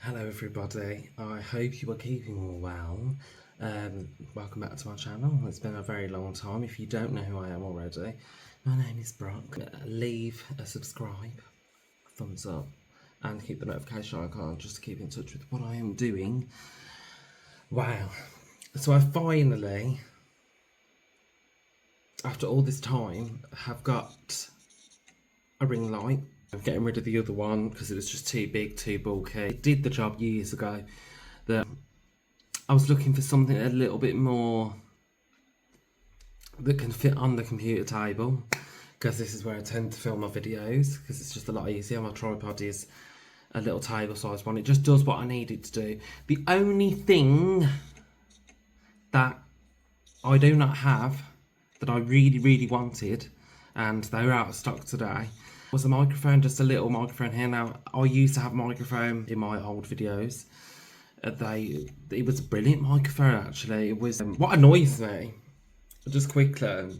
Hello everybody, I hope you are keeping all well. Welcome back to my channel. It's been a very long time. If you don't know who I am already, my name is Brock. Leave a subscribe, thumbs up, and keep the notification icon just to keep in touch with what I am doing. Wow, so I finally, after all this time, have got a ring light. I'm getting rid of the other one because it was just too big, too bulky. It did the job years ago. I was looking for something a little bit more that can fit on the computer table, because this is where I tend to film my videos, because it's just a lot easier. My tripod is a little table size one. It just does what I need it to do. The only thing that I do not have that I really wanted, and they were out of stock today, was a microphone, just a little microphone here. Now, I used to have a microphone in my old videos. It was a brilliant microphone actually. It was what annoys me, just quickly,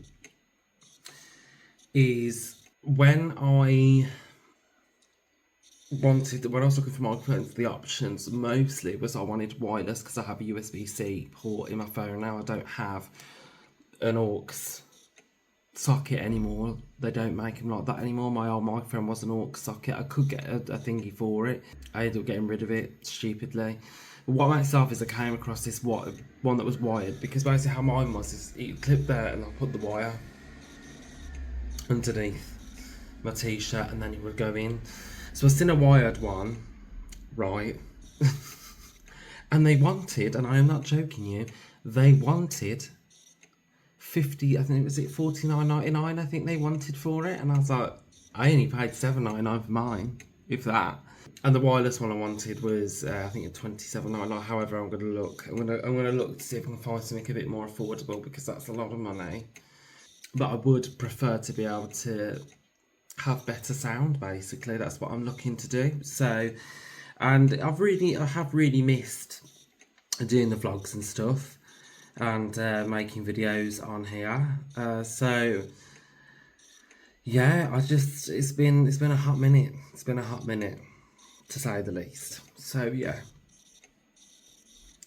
is when I was looking for microphones, the options mostly was I wanted wireless because I have a USB-C port in my phone now. I don't have an aux socket anymore. They don't make them like that anymore. My old microphone was an aux socket. I could get a thingy for it. I ended up getting rid of it stupidly. But what makes it off is I came across this one that was wired, because basically how mine was is it clipped there and I put the wire underneath my t-shirt and then it would go in. So I seen a wired one, right? And they wanted, and I am not joking you, they wanted 50, I think it was $49.99 I think they wanted for it, and I was like, I only paid $7.99 for mine, if that. And the wireless one I wanted was I think it's $27.99. However, I'm gonna look to see if I can find something a bit more affordable, because that's a lot of money. But I would prefer to be able to have better sound, basically. That's what I'm looking to do. So, and I have really missed doing the vlogs and stuff, and making videos on here. So yeah, it's been a hot minute. It's been a hot minute, to say the least. So yeah,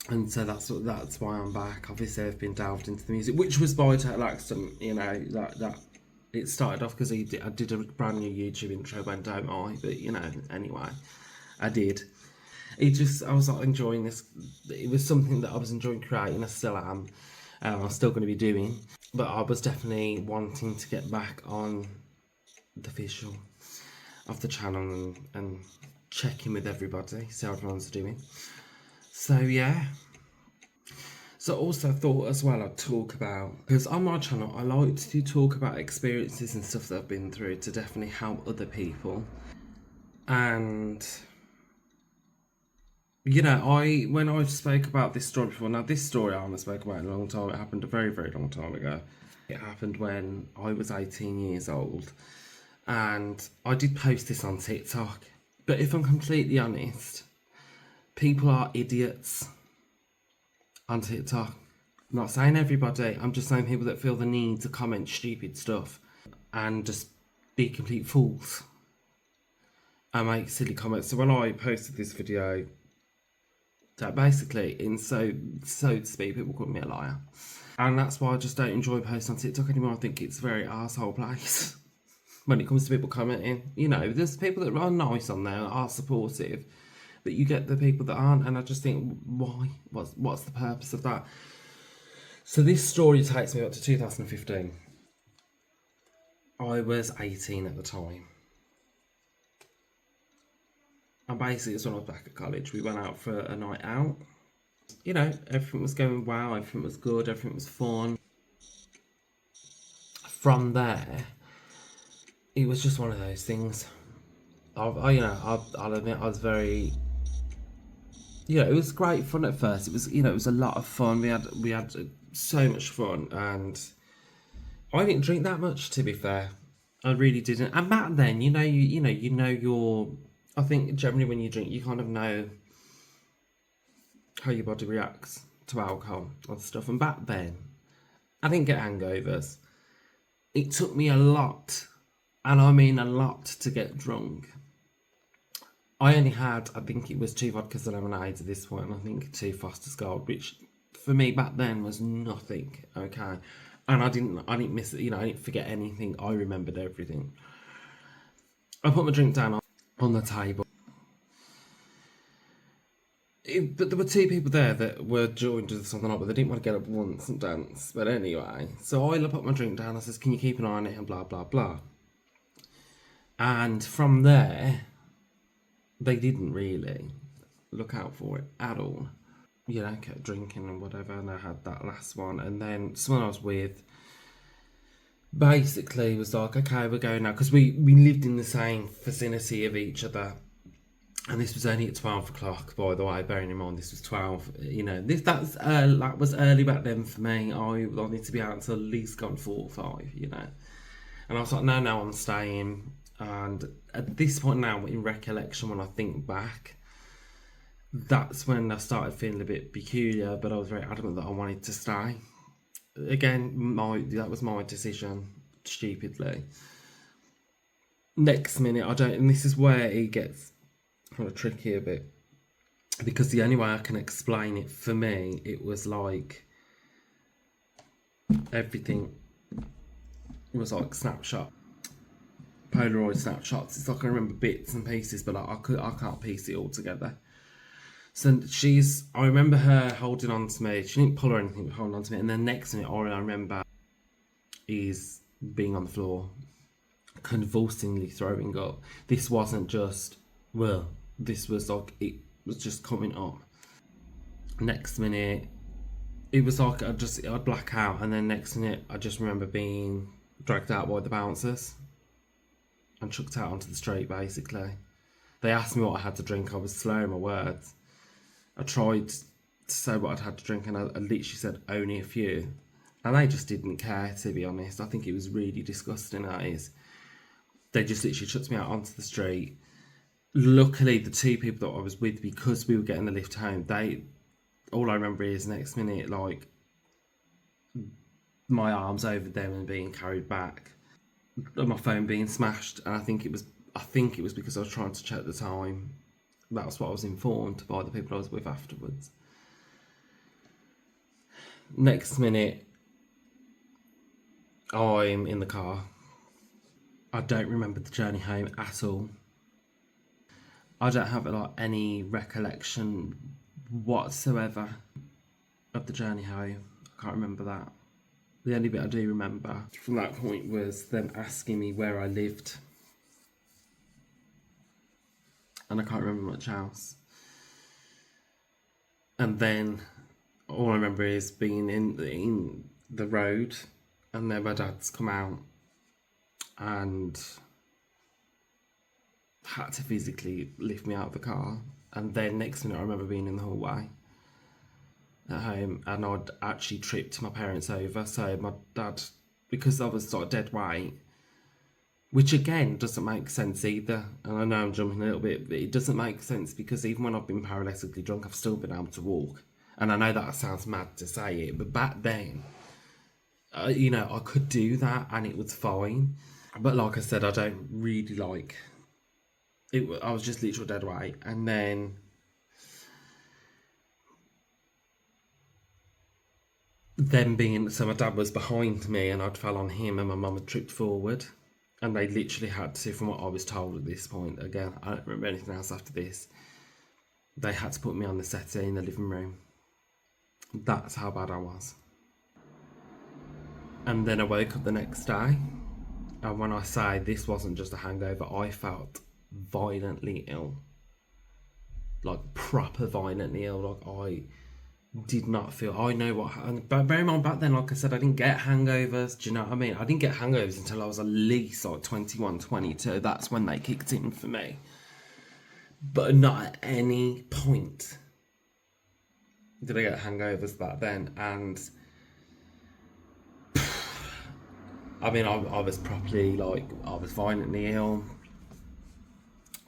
and so that's why I'm back. Obviously, I've been delved into the music, which was by total accident. You know, that it started off because I did a brand new YouTube intro when don't I? But you know, anyway, I did. I was like enjoying this. It was something that I was enjoying creating. I still am. I'm still going to be doing, but I was definitely wanting to get back on the visual of the channel and check in with everybody, see how everyone's doing. So yeah. So also thought as well I'd talk about, because on my channel I like to talk about experiences and stuff that I've been through to definitely help other people. And you know, when I spoke about this story before, now this story I haven't spoke about in a long time. It happened a very long time ago. It happened when I was 18 years old, and I did post this on TikTok. But if I'm completely honest, people are idiots on TikTok. I'm not saying everybody, I'm just saying people that feel the need to comment stupid stuff and just be complete fools and make silly comments. So when I posted this video, that basically, in so to speak, people call me a liar. And that's why I just don't enjoy posting on TikTok anymore. I think it's a very arsehole place when it comes to people commenting. You know, there's people that are nice on there, are supportive, but you get the people that aren't, and I just think, why? What's the purpose of that? So this story takes me up to 2015. I was 18 at the time. And basically, it's when I was back at college. We went out for a night out. You know, everything was going well, everything was good, everything was fun. From there, it was just one of those things. I'll admit, I was very... You know, it was great fun at first. It was, you know, it was a lot of fun. We had so much fun, and I didn't drink that much, to be fair. I really didn't. And back then, you know your... I think generally when you drink, you kind of know how your body reacts to alcohol and stuff. And back then, I didn't get hangovers. It took me a lot, and I mean a lot, to get drunk. I only had, I think it was 2 vodkas and lemonades at this point, and I think 2 Foster's Gold, which for me back then was nothing. Okay, and I didn't miss it. I didn't forget anything. I remembered everything. I put my drink down on the table. But there were two people there that were joined us on the night, but they didn't want to get up once and dance. But anyway, so I put my drink down. I says, "Can you keep an eye on it?" And blah blah blah. And from there, they didn't really look out for it at all. Kept drinking and whatever, and I had that last one. And then someone I was with basically was like, "Okay, we're going now," because we lived in the same vicinity of each other. And this was only at 12 o'clock, by the way, bearing in mind this was 12. That was early back then for me. I wanted to be out until at least gone 4 or 5. And I was like, no, I'm staying. And at this point now, in recollection, when I think back, that's when I started feeling a bit peculiar, but I was very adamant that I wanted to stay. Again, that was my decision, stupidly. Next minute, and this is where it gets kind of tricky a bit, because the only way I can explain it, for me, it was like everything was like Polaroid snapshots. It's like I remember bits and pieces, but I can't piece it all together. So I remember her holding on to me. She didn't pull or anything, but holding on to me. And then next to me, all I remember is being on the floor, convulsingly throwing up. This wasn't just, this was like, it was just coming up. Next minute, it was like I'd black out, and then next minute I just remember being dragged out by the bouncers and chucked out onto the street. Basically, they asked me what I had to drink. I was slurring my words. I tried to say what I'd had to drink, and I literally said only a few, and they just didn't care, to be honest. I think it was really disgusting. That is, they just literally chucked me out onto the street. Luckily, the two people that I was with, because we were getting the lift home, all I remember is next minute, like, my arms over them and being carried back, and my phone being smashed. And I think it was because I was trying to check the time. That's what I was informed by the people I was with afterwards. Next minute, I'm in the car. I don't remember the journey home at all. I don't have any recollection whatsoever of the journey home. I can't remember that. The only bit I do remember from that point was them asking me where I lived, and I can't remember much else. And then all I remember is being in the road, and then my dad's come out and had to physically lift me out of the car. And then next minute I remember being in the hallway at home, and I'd actually tripped my parents over. So my dad, because I was sort of dead weight, which again doesn't make sense either, and I know I'm jumping a little bit, but it doesn't make sense, because even when I've been paralytically drunk, I've still been able to walk. And I know that sounds mad to say it, but back then, I could do that and it was fine. But like I said, I don't really like it. I was just literally dead weight. And then so my dad was behind me and I'd fell on him, and my mum had tripped forward, and they literally had to, from what I was told at this point, again, I don't remember anything else after this, they had to put me on the settee in the living room. That's how bad I was. And then I woke up the next day, and when I say this wasn't just a hangover, I felt violently ill. Like, proper violently ill. Like, I did not feel, I know what, but bear in mind back then, like I said, I didn't get hangovers. Do you know what I mean? I didn't get hangovers until I was at least like 21, 22. That's when they kicked in for me. But not at any point did I get hangovers back then. And I mean, I was properly, I was violently ill.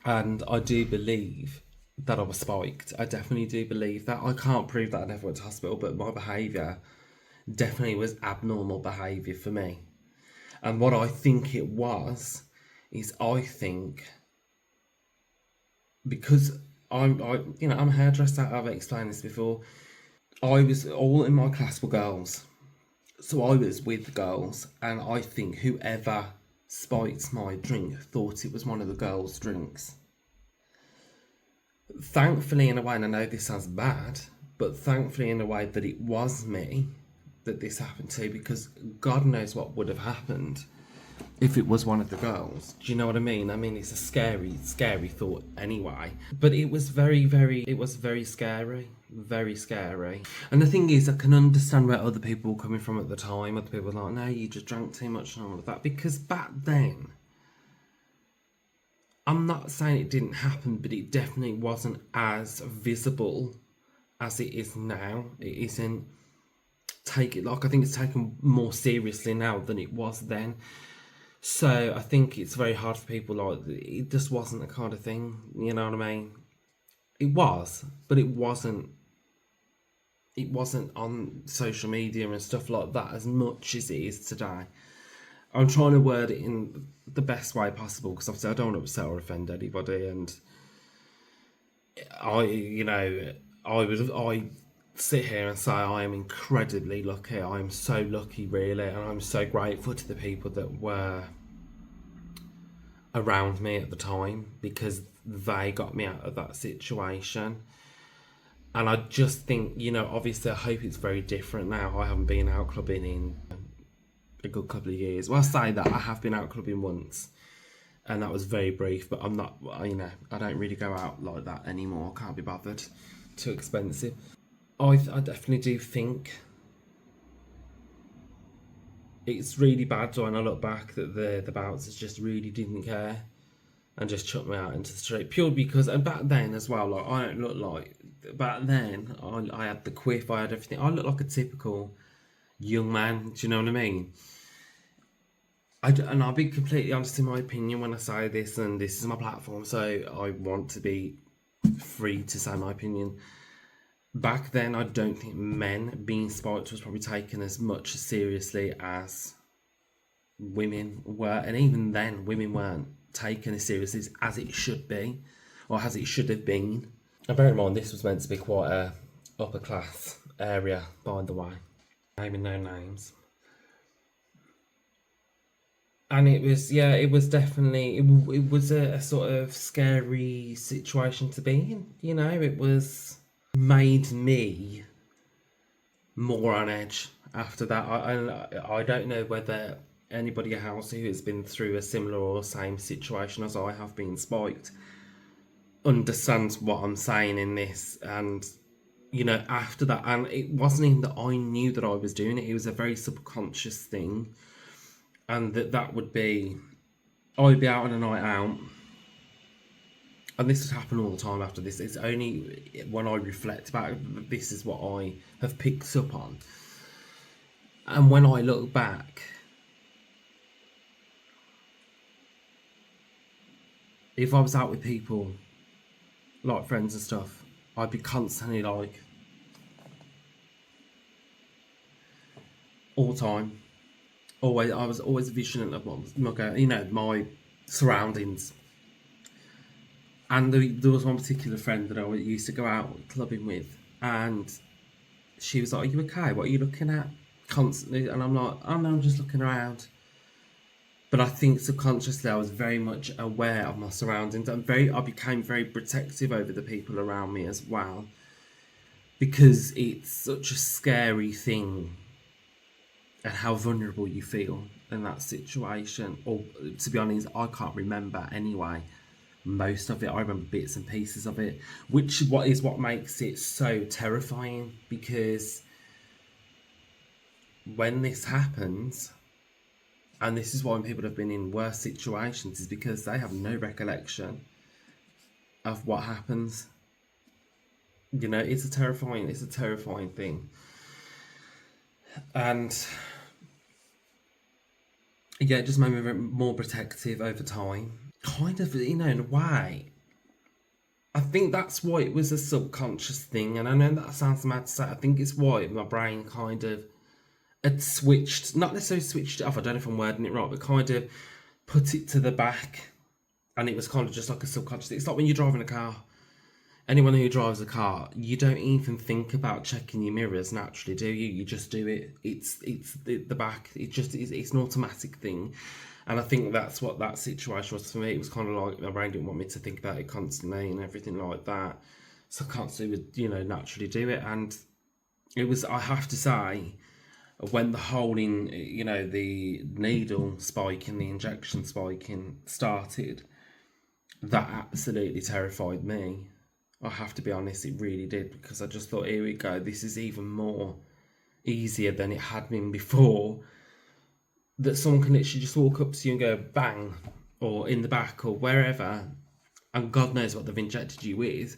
And I do believe that I was spiked. I definitely do believe that. I can't prove that I never went to hospital, but my behaviour definitely was abnormal behaviour for me. And what I think it was, is I think because I'm a hairdresser. I've explained this before. I was all in my class were girls, so I was with girls, and I think whoever spiked my drink thought it was one of the girls' drinks. Thankfully, in a way, and I know this sounds bad, but thankfully, in a way, that it was me that this happened to, because God knows what would have happened if it was one of the girls. Do you know what I mean? I mean, it's a scary, scary thought anyway. But it was it was very scary. Very scary. And the thing is, I can understand where other people were coming from at the time. Other people were like, no, you just drank too much and all of that. Because back then, I'm not saying it didn't happen, but it definitely wasn't as visible as it is now. It isn't take it like I think it's taken more seriously now than it was then. So I think it's very hard for people like it just wasn't the kind of thing, you know what I mean? It was, but it wasn't on social media and stuff like that as much as it is today. I'm trying to word it in the best way possible because obviously I don't want to upset or offend anybody, and I sit here and say I am incredibly lucky. I am so lucky, really, and I'm so grateful to the people that were around me at the time because they got me out of that situation. And I just think, obviously I hope it's very different now. I haven't been out clubbing in a good couple of years. Well, I say that I have been out clubbing once, and that was very brief, but I'm not, I don't really go out like that anymore. Can't be bothered. Too expensive. I definitely do think it's really bad when I look back that the bouncers just really didn't care and just chucked me out into the street purely because, and back then as well, like I don't look like, back then I had the quiff, I had everything. I look like a typical young man. Do you know what I mean? And I'll be completely honest in my opinion when I say this, and this is my platform, so I want to be free to say my opinion. Back then, I don't think men being spiked was probably taken as much seriously as women were, and even then, women weren't taken as seriously as it should be, or as it should have been. And bear in mind, this was meant to be quite a upper class area, by the way, naming no names. And it was definitely, it was a sort of scary situation to be in. It was made me more on edge after that. I don't know whether anybody else who has been through a similar or same situation as I have been spiked understands what I'm saying in this. And after that, and it wasn't even that I knew that I was doing it, it was a very subconscious thing. And that would be, I'd be out on a night out, and this would happen all the time after this. It's only when I reflect about it, this is what I have picked up on. And when I look back, if I was out with people, like friends and stuff, I'd be constantly like, all the time, always, I was always vigilant of what was my surroundings. And there was one particular friend that I used to go out clubbing with, and she was like, "Are you okay? What are you looking at?" Constantly, and I'm like, "Oh no, I'm just looking around." But I think subconsciously I was very much aware of my surroundings. I became very protective over the people around me as well, because it's such a scary thing and how vulnerable you feel in that situation. Or to be honest, I can't remember anyway most of it. I remember bits and pieces of it, which is what makes it so terrifying, because when this happens, and this is why when people have been in worse situations, is because they have no recollection of what happens. It's a terrifying thing. And yeah, it just made me more protective over time. Kind of, in a way. I think that's why it was a subconscious thing, and I know that sounds mad to say. I think it's why my brain kind of had switched, not necessarily switched it off, I don't know if I'm wording it right, but kind of put it to the back And it was kind of just like a subconscious. It's like when you're driving a car. Anyone who drives a car, you don't even think about checking your mirrors naturally, do you? You just do it. It's the back. It's an automatic thing, and I think that's what that situation was for me. It was kind of like my brain didn't want me to think about it constantly and everything like that, so I constantly would naturally do it. And it was, I have to say, when the whole in the needle spiking, the injection spiking started, that absolutely terrified me. I have to be honest, it really did, because I just thought, here we go, this is even more easier than it had been before. That someone can literally just walk up to you and go bang, or in the back or wherever, and God knows what they've injected you with,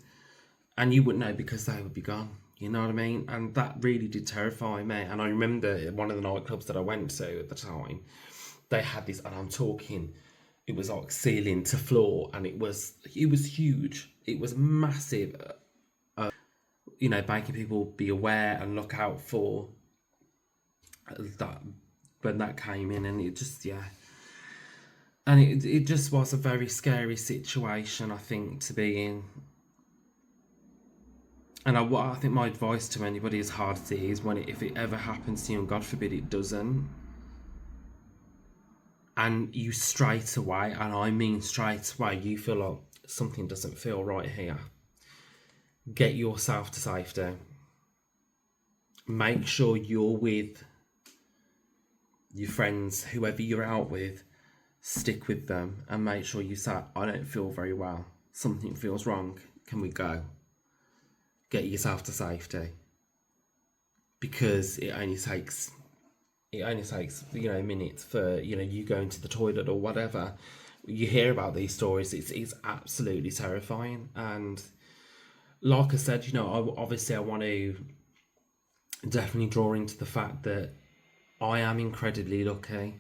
and you wouldn't know because they would be gone. You know what I mean? And that really did terrify me. And I remember one of the nightclubs that I went to at the time, they had this, and I'm talking, it was like ceiling to floor, and it was huge. It was massive. Making people be aware and look out for that when that came in, and it just and it just was a very scary situation, I think, to be in. And I think my advice to anybody, as hard as it is, if it ever happens to you, and God forbid it doesn't, and you straight away, and I mean straight away, you feel like something doesn't feel right here, get yourself to safety. Make sure you're with your friends, whoever you're out with, stick with them, and make sure you say, I don't feel very well, something feels wrong, can we go? Get yourself to safety, because it only takes minutes for you going to the toilet or whatever. You hear about these stories, it's absolutely terrifying. And like I said, obviously I want to definitely draw into the fact that I am incredibly lucky.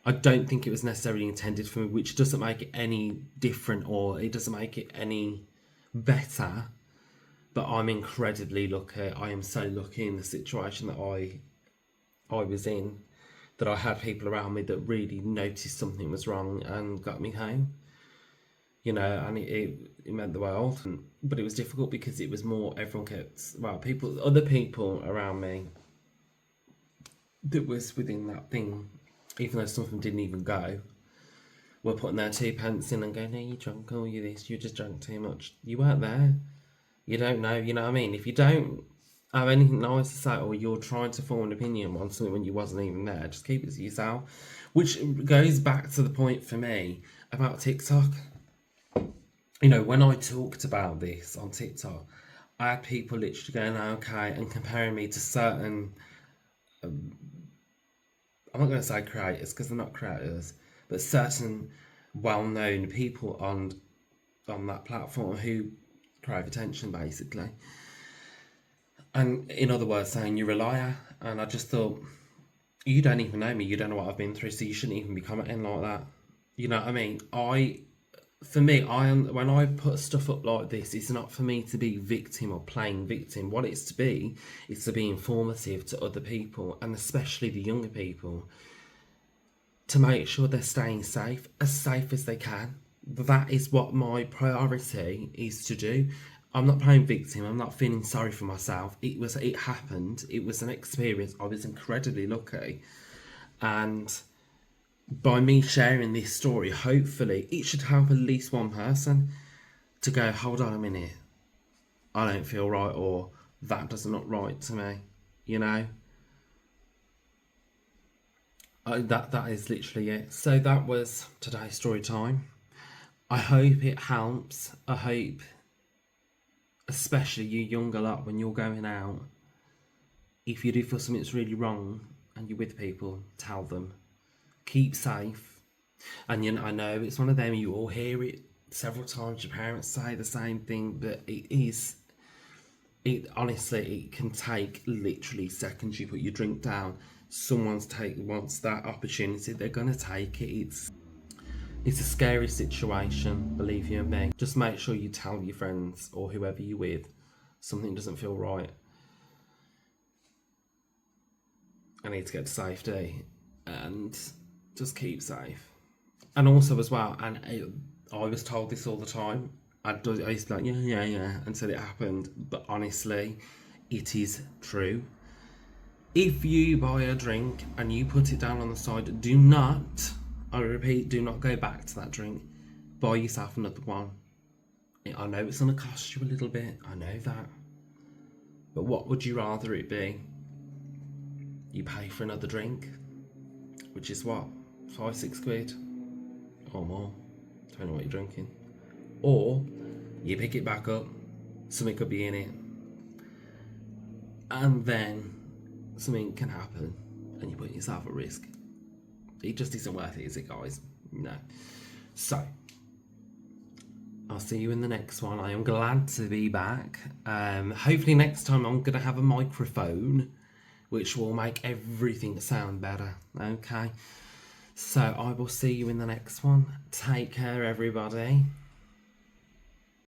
I don't think it was necessarily intended for me, which doesn't make it any different, or it doesn't make it any better, but I'm incredibly lucky. I am so lucky in the situation that I was in, that I had people around me that really noticed something was wrong and got me home. And it meant the world. But it was difficult because it was more, everyone kept, other people around me that was within that thing, even though some of them didn't even go, were putting their 2 pence in and going, no, you drunk, or you this, you just drank too much. You weren't there. You don't know, you know what I mean? If you don't have anything nice to say, or you're trying to form an opinion on something when you wasn't even there, just keep it to yourself. Which goes back to the point for me about TikTok. When I talked about this on TikTok, I had people literally going, okay, and comparing me to certain, I'm not going to say creators, because they're not creators, but certain well-known people on that platform who crave attention, basically. And in other words, saying you're a liar. And I just thought, you don't even know me, you don't know what I've been through, so you shouldn't even be commenting like that. You know what I mean? When I put stuff up like this, it's not for me to be victim or playing victim. What it's to be is to be informative to other people, and especially the younger people, to make sure they're staying safe as they can. That is what my priority is to do. I'm not playing victim. I'm not feeling sorry for myself. It happened. It was an experience. I was incredibly lucky. And by me sharing this story, hopefully it should help at least one person to go, hold on a minute, I don't feel right, or that doesn't look right to me, that is literally it. So that was today's story time. I hope it helps. I hope, especially you younger lot, when you're going out, if you do feel something's really wrong and you're with people, tell them. Keep safe. And I know it's one of them, you all hear it several times, your parents say the same thing, but honestly, it can take literally seconds. You put your drink down, wants that opportunity, they're gonna take it. It's a scary situation, believe you me. Just make sure you tell your friends or whoever you're with something doesn't feel right. I need to get to safety, and just keep safe. And also as well, I was told this all the time. I used to be like, yeah, until it happened. But honestly, it is true. If you buy a drink and you put it down on the side, do not, I repeat, do not go back to that drink. Buy yourself another one. I know it's going to cost you a little bit, I know that. But what would you rather it be? You pay for another drink, which is what, 5, 6 quid? Or more, depending on what you're drinking. Or you pick it back up, something could be in it, and then something can happen and you put yourself at risk. It just isn't worth it, is it, guys? No. So, I'll see you in the next one. I am glad to be back. Hopefully next time I'm going to have a microphone, which will make everything sound better. Okay? So, I will see you in the next one. Take care, everybody.